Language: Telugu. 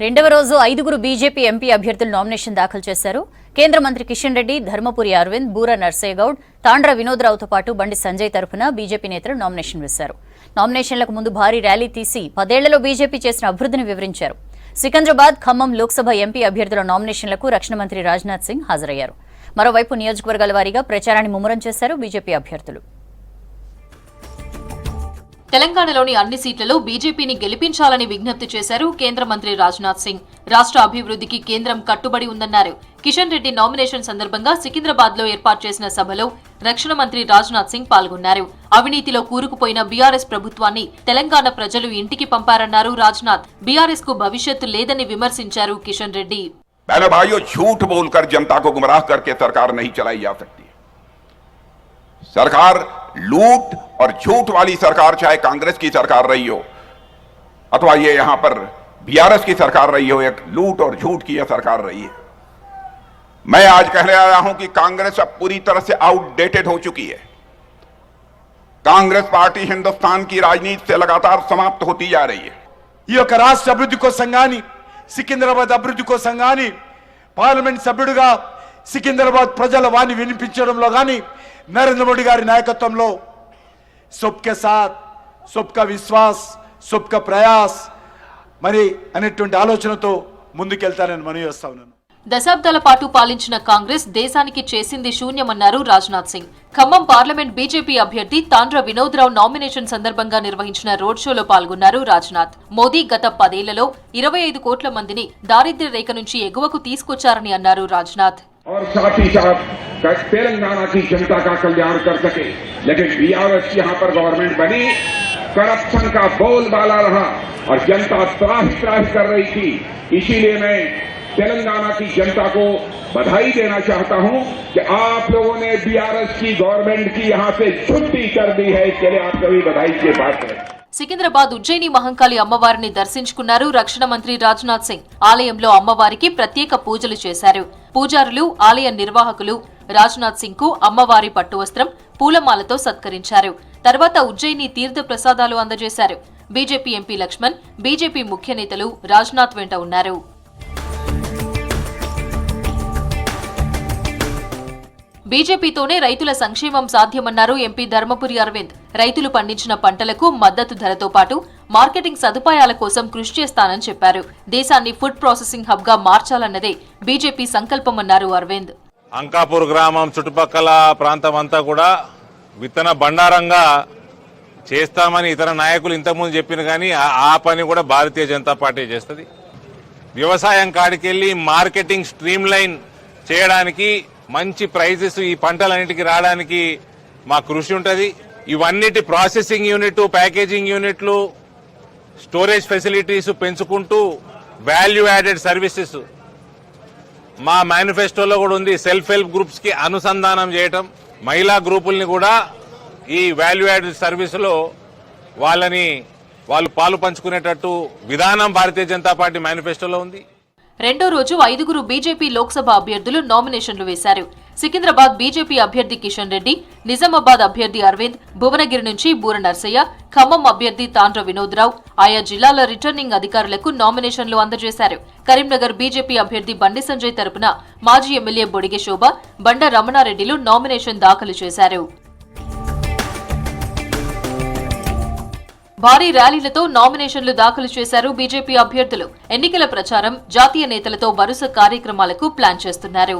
రెండవ రోజు ఐదుగురు బీజేపీ ఎంపీ అభ్యర్థులు నామినేషన్ దాఖలు చేశారు. కేంద్ర మంత్రి కిషన్ రెడ్డి, ధర్మపురి అరవింద్, బూర నర్సయ్య గౌడ్, తాండ్ర వినోద్రావుతో పాటు బండి సంజయ్ తరఫున బీజేపీ నేతలు నామినేషన్ వేశారు. నామినేషన్లకు ముందు భారీ ర్యాలీ తీసి 10 ఏళ్లలో బీజేపీ చేసిన అభివృద్ధిని వివరించారు. సికింద్రాబాద్, ఖమ్మం లోక్సభ ఎంపీ అభ్యర్థుల నామినేషన్లకు రక్షణ మంత్రి రాజ్నాథ్ సింగ్ హాజరయ్యారు. మరోవైపు నియోజకవర్గాల వారీగా ప్రచారాన్ని ముమ్మరం చేశారు బీజేపీ అభ్యర్థులు. తెలంగాణలోని అన్ని సీట్లలో బీజేపీని గెలిపించాలని విజ్ఞప్తి చేశారు కేంద్ర మంత్రి రాజ్నాథ్ సింగ్. రాష్ట్ర అభివృద్ధికి కేంద్రం కట్టుబడి ఉందన్నారు. కిషన్ రెడ్డి నామినేషన్ సందర్భంగా సికింద్రాబాద్ లో ఏర్పాటు చేసిన సభలో రక్షణ మంత్రి రాజ్నాథ్ సింగ్ పాల్గొన్నారు. అవినీతిలో కూరుకుపోయిన బీఆర్ఎస్ ప్రభుత్వాన్ని తెలంగాణ ప్రజలు ఇంటికి పంపారన్నారు రాజ్నాథ్. బీఆర్ఎస్ కు భవిష్యత్తు లేదని విమర్శించారు కిషన్ రెడ్డి. सरकार लूट और झूठ वाली सरकार, चाहे कांग्रेस की सरकार रही हो अथवा ये यहां पर बीआरएस की सरकार रही हो, एक लूट और झूठ की यह सरकार रही है। मैं आज कहने आया हूं कि कांग्रेस अब पूरी तरह से आउटडेटेड हो चुकी है। कांग्रेस पार्टी हिंदुस्तान की राजनीति से लगातार समाप्त होती जा रही है। ఈ యొక్క రాష్ట్ర అభివృద్ధికో సంగాని, సికింద్రాబాద్ అభివృద్ధికో సంగాని, పార్లమెంట్ సభ్యుడిగా సికింద్రాబాద్ ప్రజల వాణి వినిపించడంలో గాని నరేంద్ర మోడీ గారి నాయకత్వంలో सबके साथ, सबका విశ్వాస్, सबका ప్రయాస్ మరి అనేటువంటి ఆలోచనతో ముందుకెళ్తారని మనవి చేస్తా ఉన్నాను. దశాబ్దాల పాటు పాలించిన కాంగ్రెస్ దేశానికి చేసింది శూన్యమన్నారు రాజ్నాథ్ సింగ్. ఖమ్మం పార్లమెంట్ బీజేపీ అభ్యర్థి తాండ్ర వినోద్రావు నామినేషన్ సందర్భంగా నిర్వహించిన రోడ్ షోలో పాల్గొన్నారు రాజ్నాథ్. మోదీ గత 10 ఏళ్లలో 25 కోట్ల మందిని దారిద్ర్య రేఖ నుంచి ఎగువకు తీసుకొచ్చారని అన్నారు రాజ్నాథ్. और साथ ही साथ तेलंगाना की जनता का कल्याण कर सके, लेकिन बीआरएस की यहाँ पर गवर्नमेंट बनी, करप्शन का बोलबाला रहा और जनता त्राही कर रही थी। इसीलिए मैं तेलंगाना की जनता को बधाई देना चाहता हूं कि आप लोगों ने बीआरएस की गवर्नमेंट की यहां से छुट्टी कर दी है। इसके लिए आप सभी बधाई के पात्र हैं. సికింద్రాబాద్ ఉజ్జయిని మహంకాళి అమ్మవారిని దర్శించుకున్నారు రక్షణ మంత్రి రాజ్నాథ్ సింగ్. ఆలయంలో అమ్మవారికి ప్రత్యేక పూజలు చేశారు. పూజారులు, ఆలయ నిర్వాహకులు రాజ్నాథ్ సింగ్ కు అమ్మవారి పట్టువస్త్రం, పూలమాలతో సత్కరించారు. తర్వాత ఉజ్జయిని తీర్థ ప్రసాదాలు అందజేశారు. బీజేపీ ఎంపీ లక్ష్మణ్, బీజేపీ ముఖ్య నేతలు రాజ్నాథ్ వెంట ఉన్నారు. బీజేపీతోనే రైతుల సంక్షేమం సాధ్యమన్నారు ఎంపీ ధర్మపురి అరవింద్. రైతులు పండించిన పంటలకు మద్దతు ధరతో పాటు మార్కెటింగ్ సదుపాయాల కోసం కృషి చేస్తానని చెప్పారు. దేశాన్ని ఫుడ్ ప్రాసెసింగ్ హబ్ గా మార్చాలన్నదే బీజేపీ సంకల్పమన్నారు అరవింద్. అంకాపూర్ గ్రామం చుట్టుపక్కల ప్రాంతం అంతా కూడా విత్తన బండారంగా చేస్తామని ఇతర నాయకులు ఇంతకుముందు చెప్పిన కానీ ఆ పని కూడా భారతీయ జనతా పార్టీ చేస్తుంది. వ్యవసాయం కాడికెళ్లి మార్కెటింగ్ స్ట్రీమ్ లైన్ చేయడానికి, మంచి ప్రైజెస్ ఈ పంటలన్నిటికీ రావడానికి మా కృషి ఉంటుంది. ఇవన్నిటి ప్రాసెసింగ్ యూనిట్, ప్యాకేజింగ్ యూనిట్లు, స్టోరేజ్ ఫెసిలిటీస్ పెంచుకుంటూ వాల్యూ యాడెడ్ సర్వీసెస్ మా మేనిఫెస్టోలో కూడా ఉంది. సెల్ఫ్ హెల్ప్ గ్రూప్స్ కి అనుసంధానం చేయటం, మహిళా గ్రూపుల్ని కూడా ఈ వాల్యూ యాడెడ్ సర్వీసులో వాళ్ళు పాలు పంచుకునేటట్టు విధానం భారతీయ జనతా పార్టీ మేనిఫెస్టోలో ఉంది. రెండో రోజు ఐదుగురు బీజేపీ లోక్సభ అభ్యర్థులు నామినేషన్లు వేశారు. సికింద్రాబాద్ బీజేపీ అభ్యర్థి కిషన్ రెడ్డి, నిజామాబాద్ అభ్యర్థి అరవింద్, భువనగిరి నుంచి బూర నర్సయ్య, ఖమ్మం అభ్యర్థి తాండ్ర వినోద్రావు ఆయా జిల్లాల రిటర్నింగ్ అధికారులకు నామినేషన్లు అందజేశారు. కరీంనగర్ బీజేపీ అభ్యర్థి బండి సంజయ్ తరపున మాజీ ఎమ్మెల్యే బొడిగె శోభ, బండ రమణారెడ్డిలు నామినేషన్ దాఖలు చేశారు. భారీ ర్యాలీలతో నామినేషన్లు దాఖలు చేశారు బీజేపీ అభ్యర్థులు. ఎన్నికల ప్రచారం, జాతీయ నేతలతో వరుస కార్యక్రమాలకు ప్లాన్ చేస్తున్నారు.